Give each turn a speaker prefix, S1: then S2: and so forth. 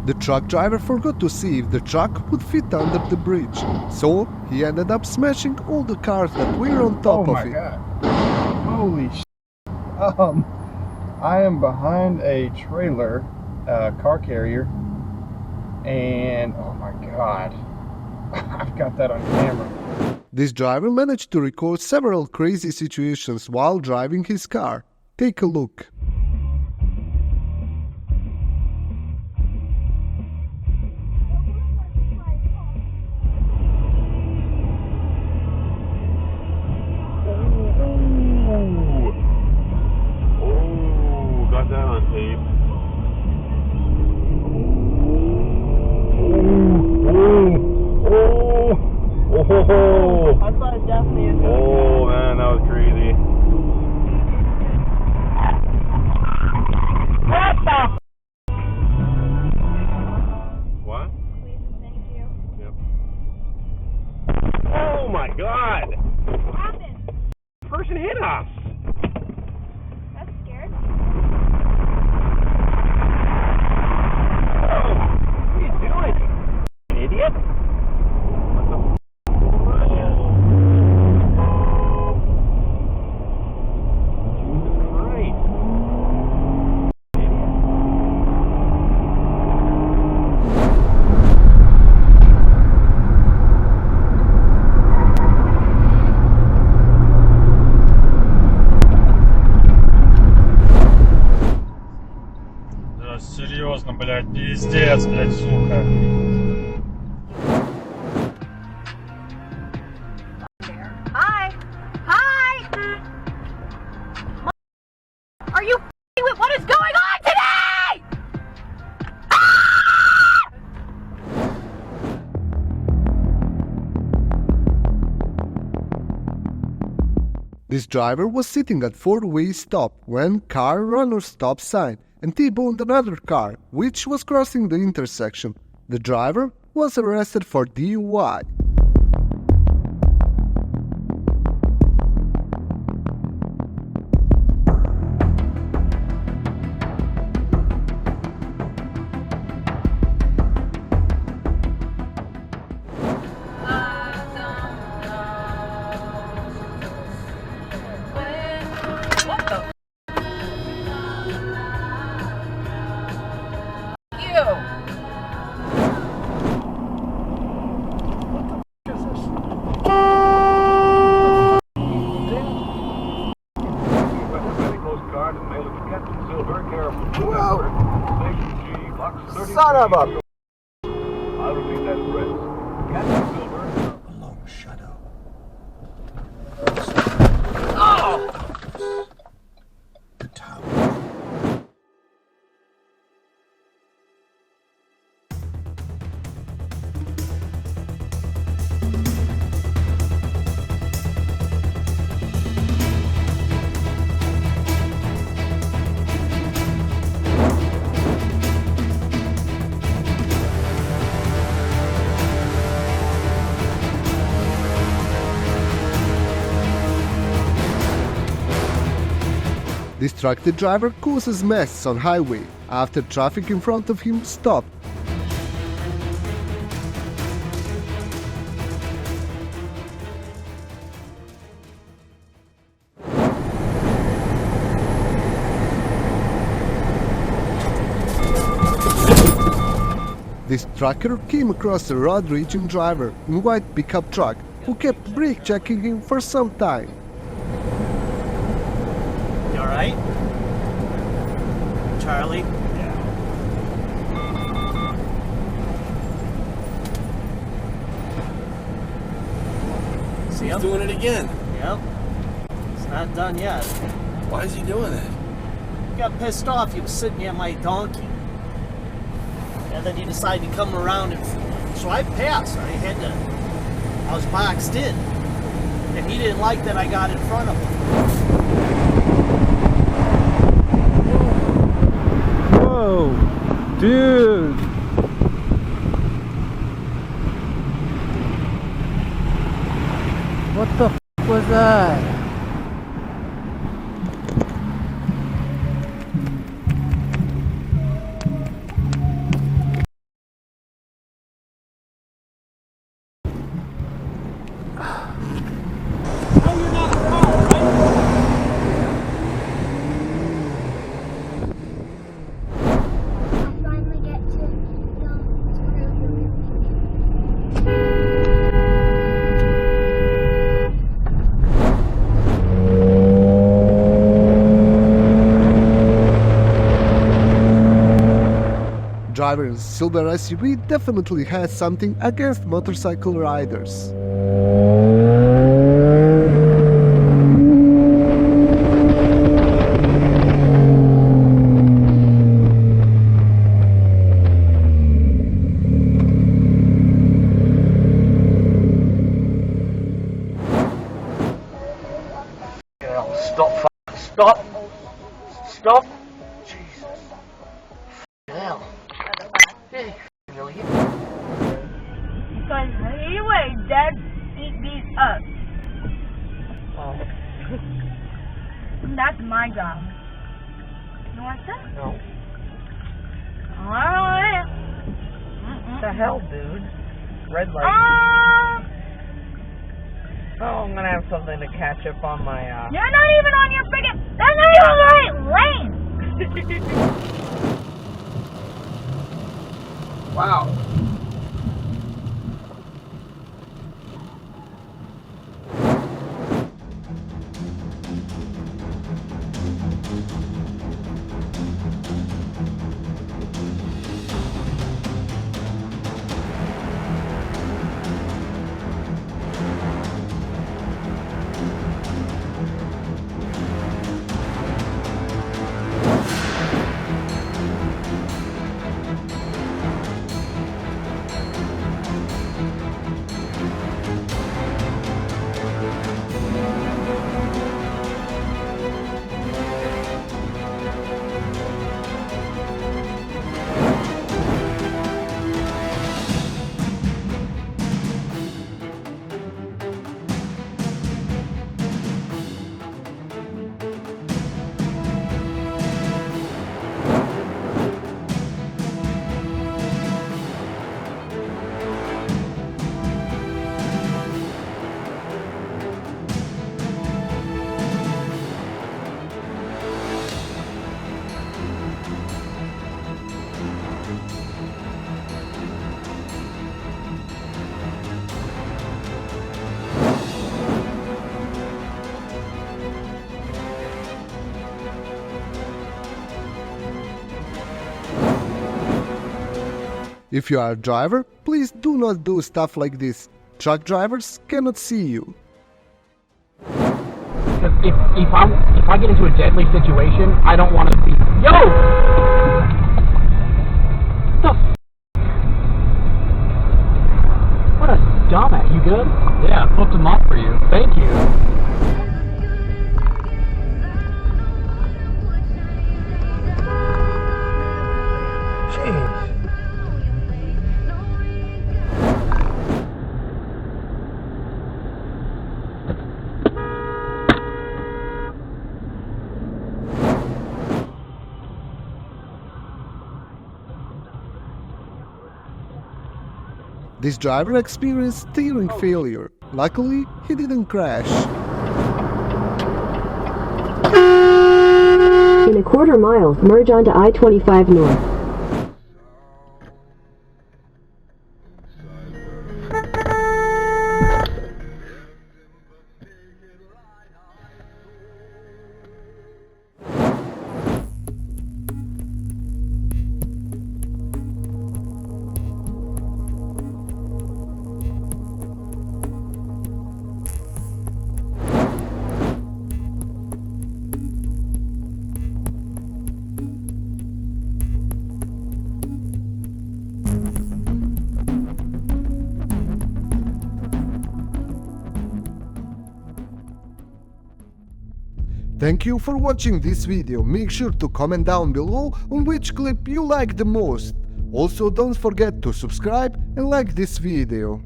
S1: The truck driver forgot to see if the truck would fit under the bridge, so he ended up smashing all the cars that were on top of it.
S2: Oh my god. Holy shit. I am behind a trailer, car carrier, and oh my god, I've got that on camera.
S1: This driver managed to record several crazy situations while driving his car. Take a look.
S3: Got that on tape.
S4: I thought it definitely is.
S3: Oh man, that was crazy.
S4: What the?
S3: What?
S4: Please and thank you.
S3: Yep. Oh my god!
S4: What happened?
S3: Person hit us!
S4: That's scared.
S3: Oh, what are you doing? Idiot?
S5: Серьезно, блядь, пиздец, блядь, сука.
S4: Hi. Hi. Are you with what is going on today?
S1: This driver was sitting at four-way stop when car ran or stop sign and T-boned another car, which was crossing the intersection. The driver was arrested for DUI.
S4: What the?
S2: Son of a...
S3: I'll repeat that address. Captain Silver.
S2: A long shadow. The tower.
S1: Distracted driver causes mess on highway after traffic in front of him stopped. This trucker came across a road-raging driver in white pickup truck who kept brake checking him for some time.
S6: You alright? Charlie? See him?
S7: He's doing it again.
S6: Yep. It's not done yet.
S7: Why is he doing it?
S6: He got pissed off. He was sitting near my donkey. And then he decided to come around and... So I passed. I was boxed in. And he didn't like that I got in front of him.
S2: Whoa, dude. What the f was that?
S1: driver in the silver SUV definitely has something against motorcycle riders.
S6: Stop! Stop! Jesus. Hell. Really?
S4: Because anyway, Dad beat these up.
S6: Oh.
S4: That's my job. You want that?
S6: No.
S4: Alright.
S8: What the hell, dude? Red light. Oh, I'm gonna have something to catch up on my,
S4: You're not even on your freaking... That's not even the right lane!
S2: Wow.
S1: If you are a driver, please do not do stuff like this. Truck drivers cannot see you.
S9: Because if I get into a deadly situation, I don't want to be. Yo! What a dumbass. You good? Yeah, I flipped him off for you. Thank you.
S6: Jeez.
S1: This driver experienced steering failure. Luckily, he didn't crash.
S10: In a quarter mile, merge onto I-25 North.
S1: Thank you for watching this video. Make sure to comment down below on which clip you like the most. Also, don't forget to subscribe and like this video.